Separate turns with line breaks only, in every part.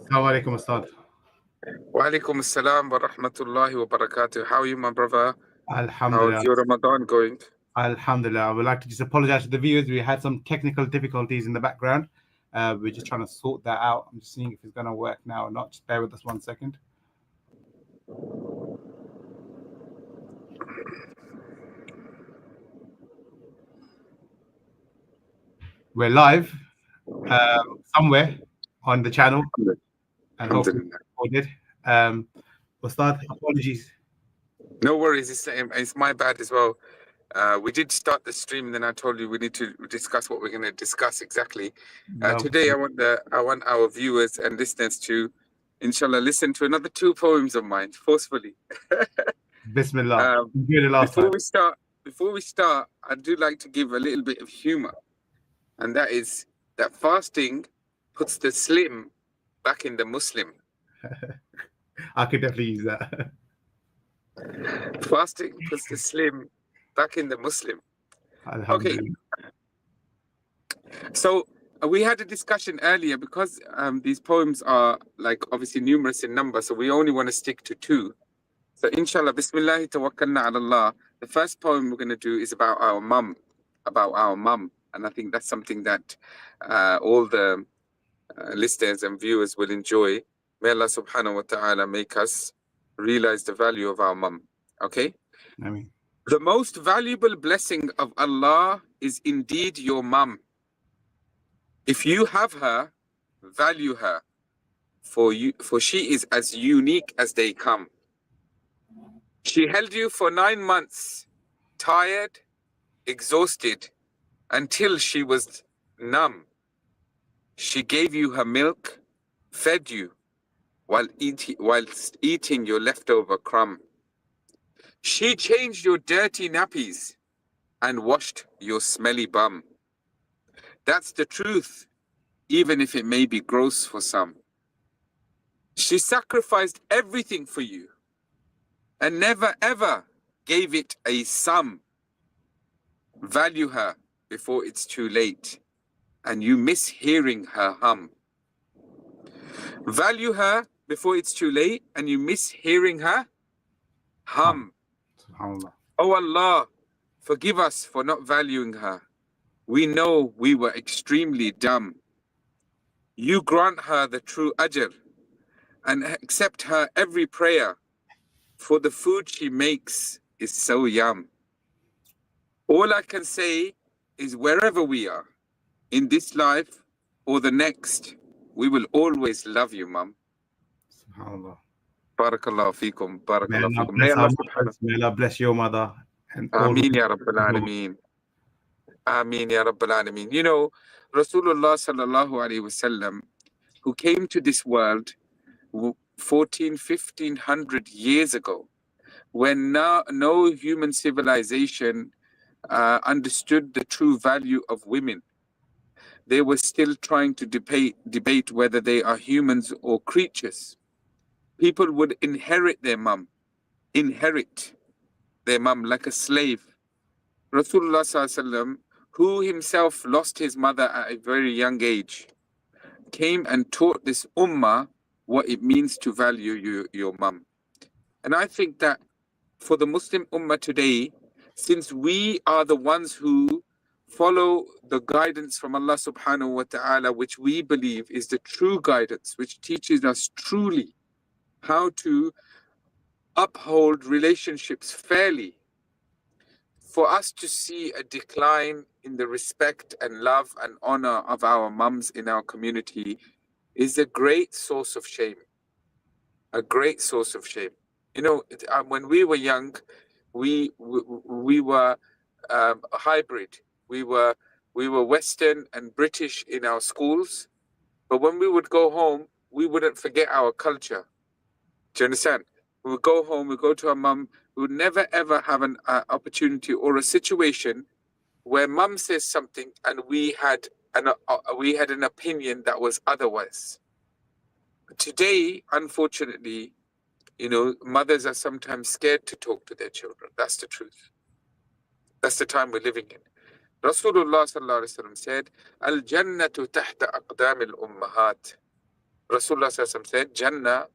Assalamu alaikum, Ustad.
Wa alaikum assalam wa rahmatullahi wa barakatuh. How are you, my brother?
Alhamdulillah.
How's your Ramadan going?
Alhamdulillah. I would like to just apologize to the viewers. We had some technical difficulties in the background. We're just trying to sort that out. I'm just seeing if it's going to work now or not. Just bear with us 1 second. We're live somewhere on the channel, and hopefully recorded. Ustad, apologies.
No worries. It's my bad as well. We did start the stream, and then I told you we need to discuss what we're going to discuss exactly. Today, I want our viewers and listeners to, inshallah, listen to another 2 poems of mine, forcefully.
Bismillah.
Before we start, I do like to give a little bit of humor, and that is that fasting puts the slim back in the Muslim.
I could definitely use that.
Fasting puts the slim back in the Muslim. Okay. So we had a discussion earlier because these poems are like obviously numerous in number, so we only want to stick to 2. So inshallah, Bismillahi tawakkalna ala Allah. The first poem we're going to do is about our mum. And I think that's something that all the listeners and viewers will enjoy. May Allah subhanahu wa ta'ala make us realize the value of our mum. Okay?
Ameen.
The most valuable blessing of Allah is indeed your mum. If you have her, value her, for she is as unique as they come. She held you for 9 months, tired, exhausted, until she was numb. She gave you her milk, fed you, whilst eating your leftover crumb. She changed your dirty nappies and washed your smelly bum. That's the truth, even if it may be gross for some. She sacrificed everything for you and never ever gave it a sum. Value her before it's too late and you miss hearing her hum. Value her before it's too late and you miss hearing her hum. Oh Allah, forgive us for not valuing her. We know we were extremely dumb. You grant her the true ajr and accept her every prayer, for the food she makes is so yum. All I can say is wherever we are, in this life or the next, we will always love you, Mum.
SubhanAllah.
Barakallahu feekum. Barakallahu feekum.
May Allah bless your mother. And
Ameen ya Rabbil Alameen. Ameen ya Rabbil Alameen. You know, Rasulullah sallallahu alayhi wasallam, who came to this world 1500 years ago, when no human civilization understood the true value of women. They were still trying to debate whether they are humans or creatures. People would inherit their mum like a slave. Rasulullah sallallahu alaihi wasallam, who himself lost his mother at a very young age, came and taught this ummah what it means to value your mum. And I think that for the Muslim ummah today, since we are the ones who follow the guidance from Allah subhanahu wa ta'ala, which we believe is the true guidance, which teaches us truly how to uphold relationships fairly, for us to see a decline in the respect and love and honor of our mums in our community is a great source of shame. A great source of shame. You know, when we were young, we were a hybrid. We were Western and British in our schools, but when we would go home, we wouldn't forget our culture. Do you understand? We would go home, we go to our mum. We would never ever have an opportunity or a situation where mum says something and we had an opinion that was otherwise. Today, unfortunately, you know, mothers are sometimes scared to talk to their children. That's the truth. That's the time we're living in. Rasulullah sallallahu alaihi wasallam said, "Al jannatu tahta aqdam al ummahat." Rasulullah SAW said, Jannah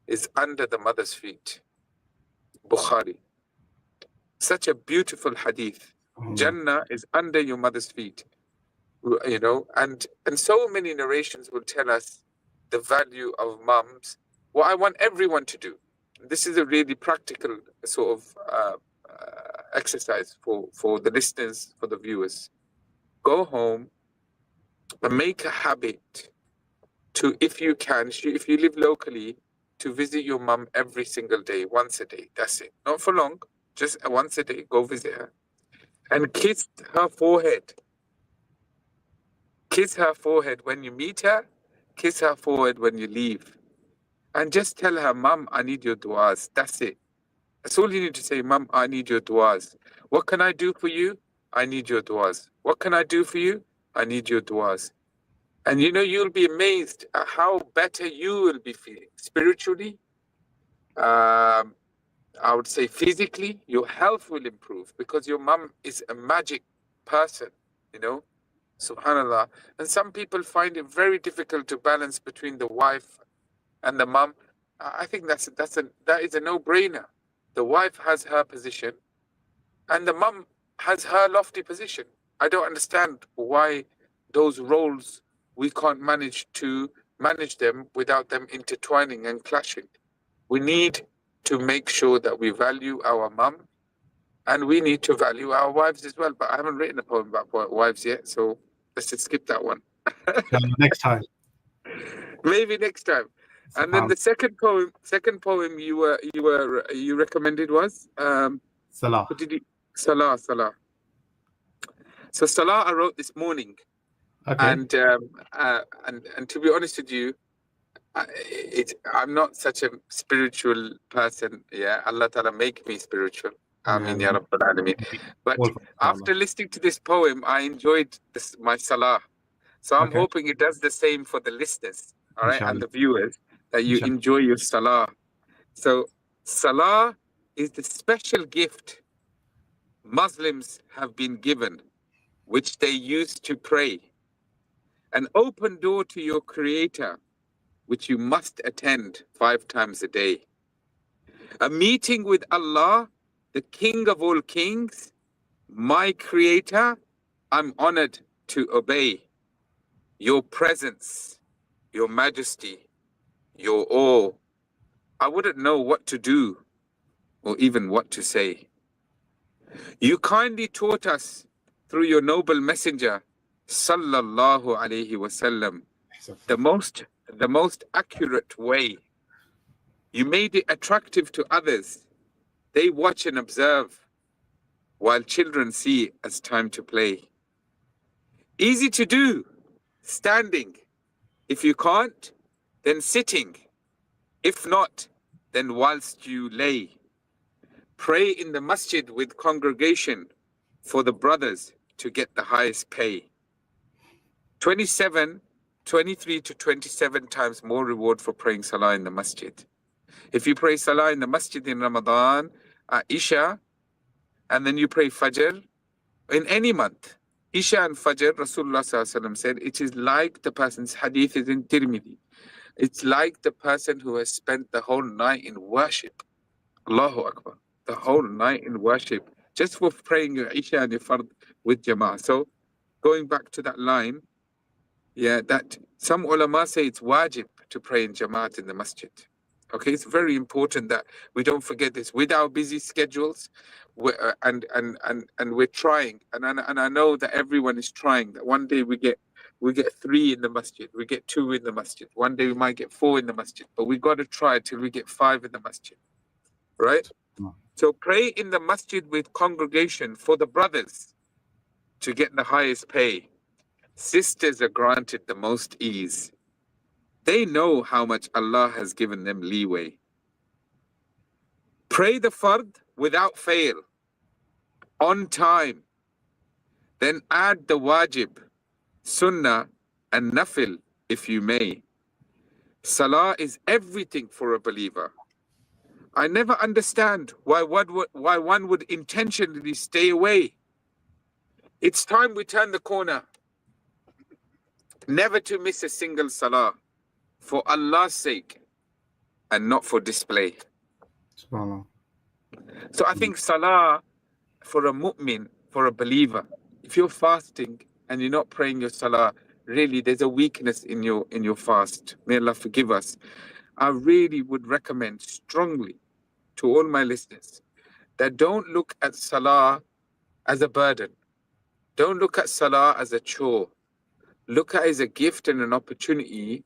is under the mother's feet. Bukhari. Such a beautiful hadith. Jannah is under your mother's feet. You know, and so many narrations will tell us the value of mums. What I want everyone to do. This is a really practical sort of exercise for the listeners, for the viewers. Go home and make a habit to, if you can, if you live locally, to visit your mum every single day, once a day. That's it. Not for long, just once a day. Go visit her and kiss her forehead. Kiss her forehead when you meet her. Kiss her forehead when you leave. And just tell her, Mum, I need your du'as. That's it. That's all you need to say, Mum, I need your du'as. What can I do for you? I need your du'as. What can I do for you? I need your du'as. And you know, you'll be amazed at how better you will be feeling spiritually. I would say physically, your health will improve because your mum is a magic person, you know, subhanallah. And some people find it very difficult to balance between the wife and the mum. I think that is a no-brainer. The wife has her position and the mum has her lofty position. I don't understand why those roles, we can't manage to manage them without them intertwining and clashing. We need to make sure that we value our mum and we need to value our wives as well. But I haven't written a poem about wives yet, so let's just skip that one.
Next time.
Maybe next time. And then the second poem you recommended was
Salah.
what did you? Salah. So Salah I wrote this morning.
Okay.
And to be honest with you, I'm not such a spiritual person. Yeah, Allah Ta'ala make me spiritual. Ameen ya Rabbal Alameen. But after listening to this poem, I enjoyed my Salah. So I'm hoping it does the same for the listeners, all right, and the viewers, that you enjoy your Salah. So Salah is the special gift Muslims have been given, which they use to pray. An open door to your Creator, which you must attend 5 times a day. A meeting with Allah, the King of all kings, my Creator, I'm honored to obey. Your presence, your majesty, your awe, I wouldn't know what to do or even what to say. You kindly taught us through your noble messenger, Sallallahu Alaihi Wasallam, the most accurate way. You made it attractive to others. They watch and observe, while children see as time to play. Easy to do, standing. If you can't, then sitting. If not, then whilst you lay. Pray in the masjid with congregation for the brothers to get the highest pay. 23 to 27 times more reward for praying Salah in the masjid. If you pray Salah in the masjid in Ramadan, Isha, and then you pray Fajr in any month, Isha and Fajr, Rasulullah SAW said, it is like the person's hadith is in Tirmidhi. It's like the person who has spent the whole night in worship. Allahu Akbar. The whole night in worship, just for praying your Isha and your Fard with Jama'ah. So going back to that line, yeah, that some ulama say it's wajib to pray in Jama'at in the masjid. Okay, it's very important that we don't forget this. With our busy schedules, and we're trying, and I know that everyone is trying. That one day we get 3 in the masjid, we get 2 in the masjid. One day we might get 4 in the masjid, but we got to try till we get 5 in the masjid, right? So pray in the masjid with congregation for the brothers to get the highest pay. Sisters are granted the most ease. They know how much Allah has given them leeway. Pray the fard without fail, on time. Then add the wajib, sunnah and nafil if you may. Salah is everything for a believer. I never understand why one would intentionally stay away. It's time we turn the corner. Never to miss a single salah. for Allah's sake and not for display.
SubhanAllah.
So I think salah for a mu'min, for a believer, if you're fasting and you're not praying your salah, really there's a weakness in your fast. May Allah forgive us. I really would recommend strongly to all my listeners that don't look at salah as a burden. Don't look at salah as a chore. Look at it as a gift and an opportunity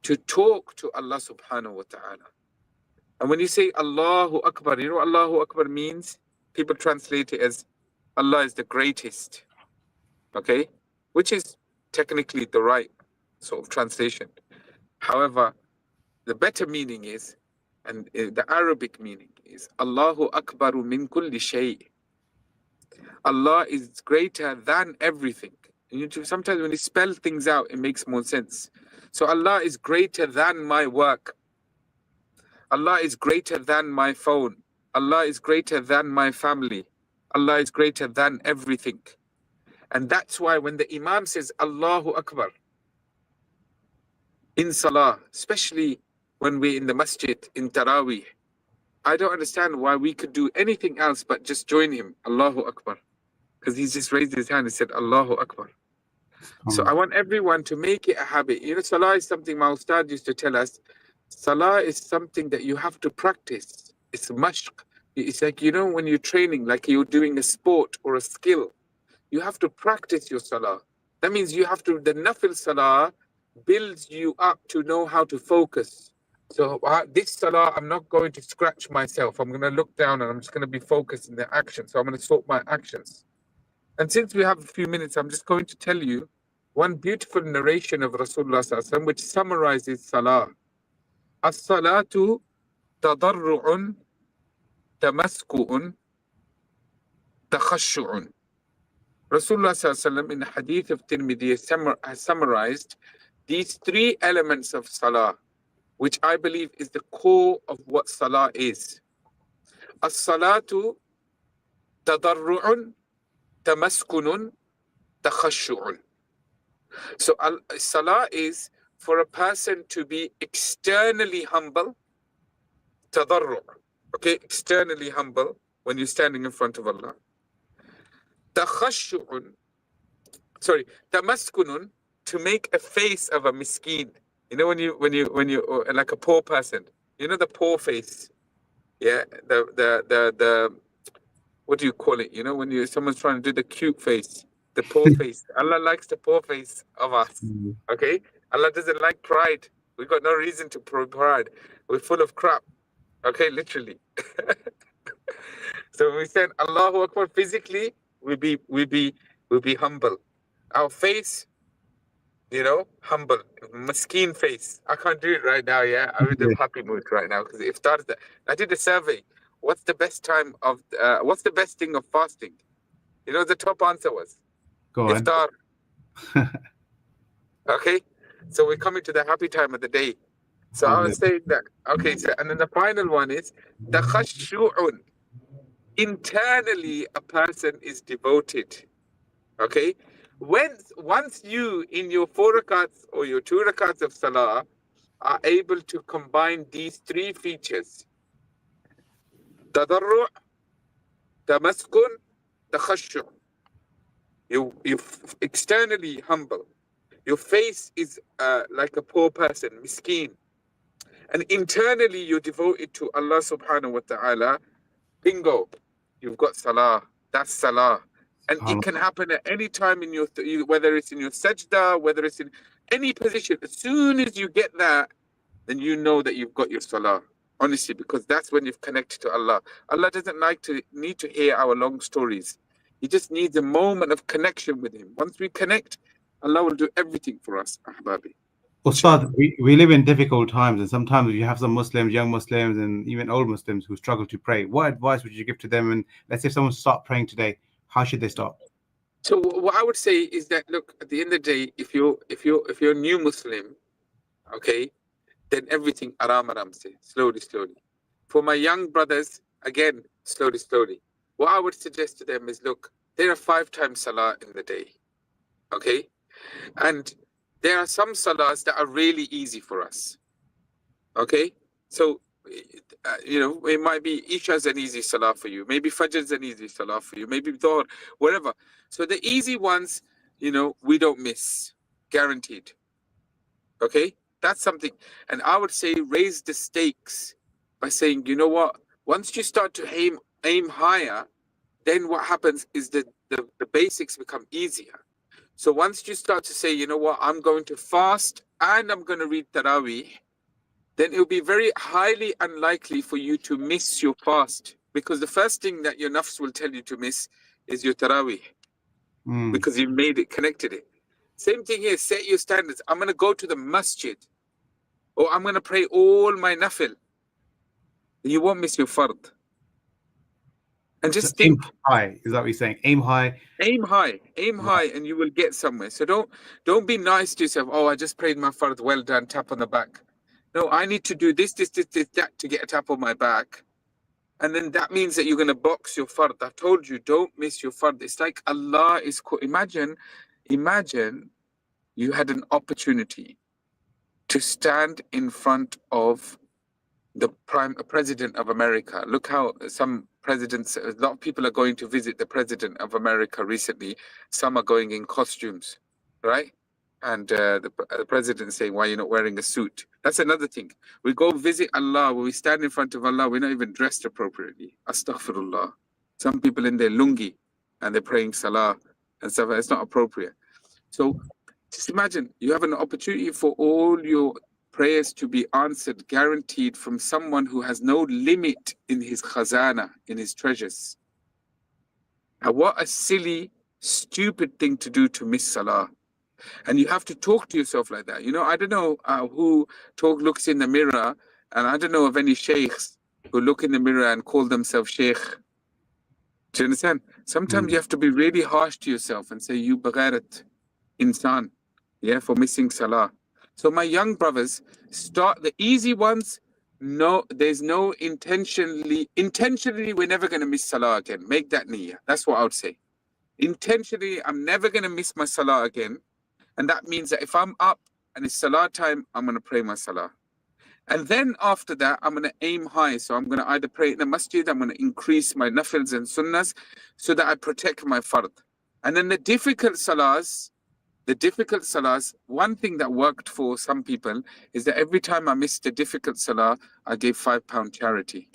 to talk to Allah subhanahu wa ta'ala. And when you say Allahu Akbar, you know what Allahu Akbar means? People translate it as Allah is the greatest. Okay? Which is technically the right sort of translation. However, the better meaning is, and the Arabic meaning is, Allahu Akbaru min kulli shay. Allah is greater than everything. Sometimes when you spell things out, it makes more sense. So Allah is greater than my work. Allah is greater than my phone. Allah is greater than my family. Allah is greater than everything. And that's why when the Imam says Allahu Akbar in Salah, especially when we're in the masjid, in Taraweeh, I don't understand why we could do anything else but just join him, Allahu Akbar. Because he's just raised his hand and said Allahu Akbar. So I want everyone to make it a habit. You know, Salah is something my Ustad used to tell us. Salah is something that you have to practice. It's mashq. It's like, you know, when you're training, like you're doing a sport or a skill, you have to practice your Salah. That means you have to, the Nafil Salah builds you up to know how to focus. So this Salah, I'm not going to scratch myself. I'm going to look down and I'm just going to be focused in the action. So I'm going to sort my actions. And since we have a few minutes, I'm just going to tell you one beautiful narration of Rasulullah sallallahu alaihi wasallam which summarizes Salah. As-salatu tadarru'un tamasku'un takhashu'un. Rasulullah sallallahu alaihi wasallam in the hadith of Tirmidhi has summarized these three elements of Salah, which I believe is the core of what Salah is. As-salatu tadarru'un tamaskunun takhashu'un. So Salah is for a person to be externally humble, tadarru', okay, externally humble when you're standing in front of Allah. Takhashu'un, tamaskunun, to make a face of a miskeen. You know, when you like a poor person, you know, the poor face, yeah, the what do you call it? You know, when someone's trying to do the cute face, the poor face. Allah likes the poor face of us. Okay, Allah doesn't like pride. We've got no reason to pride. We're full of crap. Okay, literally. So we said Allahu Akbar physically, we be humble. Our face, you know, humble, maskeen face. I can't do it right now, yeah. I'm in the happy mood right now because iftar. I did a survey. What's the best thing of fasting? You know, the top answer was iftar. Okay, so we're coming to the happy time of the day. So I was saying that. Okay, so and then the final one is the khashu'un. Internally, a person is devoted. Okay, once you in your 4 rakats or your 2 rakats of salah are able to combine these 3 features, tadarru', tamaskun, takhashu'. You externally humble. Your face is like a poor person, miskeen. And internally you're devoted to Allah subhanahu wa ta'ala. Bingo, you've got salah. That's salah. And it can happen at any time in your, whether it's in your sajda, whether it's in any position. As soon as you get that, then you know that you've got your salah. Honestly, because that's when you've connected to Allah. Allah doesn't need to hear our long stories. He just needs a moment of connection with Him. Once we connect, Allah will do everything for us, ahbabi.
Ustad, we live in difficult times, and sometimes you have some Muslims, young Muslims, and even old Muslims who struggle to pray. What advice would you give to them? And let's say if someone start praying today, how should they start?
So what I would say is that, look, at the end of the day, if you're a new Muslim, okay, then everything aram say, slowly. For my young brothers, again, slowly. What I would suggest to them is, look, there are 5 times salah in the day, okay, and there are some salahs that are really easy for us. Okay? So, it might be Isha's an easy salah for you. Maybe Fajr's an easy salah for you. Maybe Dhuhr, whatever. So the easy ones, we don't miss. Guaranteed. Okay? That's something. And I would say raise the stakes by saying, you know what? Once you start to aim higher, then what happens is that the basics become easier. So once you start to say, you know what, I'm going to fast and I'm going to read Taraweeh, then it will be very highly unlikely for you to miss your fast. Because the first thing that your nafs will tell you to miss is your Taraweeh. Because you've connected it. Same thing here, set your standards. I'm going to go to the masjid. Or I'm going to pray all my nafil. You won't miss your fard. And just think.
Aim high, is that what you're saying? Aim high.
Aim high, and you will get somewhere. So don't be nice to yourself. Oh, I just prayed my fard, well done, tap on the back. No, I need to do this, that to get a tap on my back. And then that means that you're going to box your fard. I told you, don't miss your fard. It's like Allah is imagine you had an opportunity to stand in front of the president of America. Look how some presidents, a lot of people are going to visit the president of America recently. Some are going in costumes, right? And the president saying, why are you not wearing a suit? That's another thing. We go visit Allah, when we stand in front of Allah, we're not even dressed appropriately. Astaghfirullah. Some people in their lungi and they're praying salah and stuff. It's not appropriate. So just imagine you have an opportunity for all your prayers to be answered, guaranteed, from someone who has no limit in his khazana, in his treasures. And what a silly, stupid thing to do to miss salah. And you have to talk to yourself like that. I don't know who looks in the mirror, and I don't know of any sheikhs who look in the mirror and call themselves sheikh. Do you understand? Sometimes you have to be really harsh to yourself and say, you bagharat insan, for missing salah. So my young brothers, start the easy ones. No, there's no intentionally, we're never going to miss salah again. Make that niyyah. That's what I would say. Intentionally, I'm never going to miss my salah again. And that means that if I'm up and it's salah time, I'm going to pray my salah. And then after that, I'm going to aim high. So I'm going to either pray in the masjid, I'm going to increase my nafils and sunnahs so that I protect my fard. And then the difficult salahs, one thing that worked for some people is that every time I missed a difficult salah, I gave £5 charity.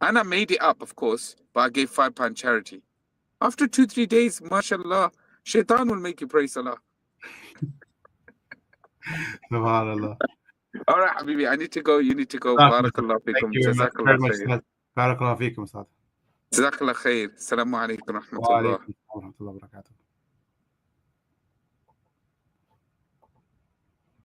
And I made it up, of course, but I gave £5 charity. After 2-3 days, mashallah, shaitan will make you pray salah.
Subhanallah.
All right, Habibi, I need to go. You need to go.
Barakallah.
Barakallah fikum.
Thank you very much. Barakallah fikum, Ustad.
Jazakallah khair. Assalamu alaikum wa rahmatullah.
Wa alaikum wa rahmatullahi wa barakatuh.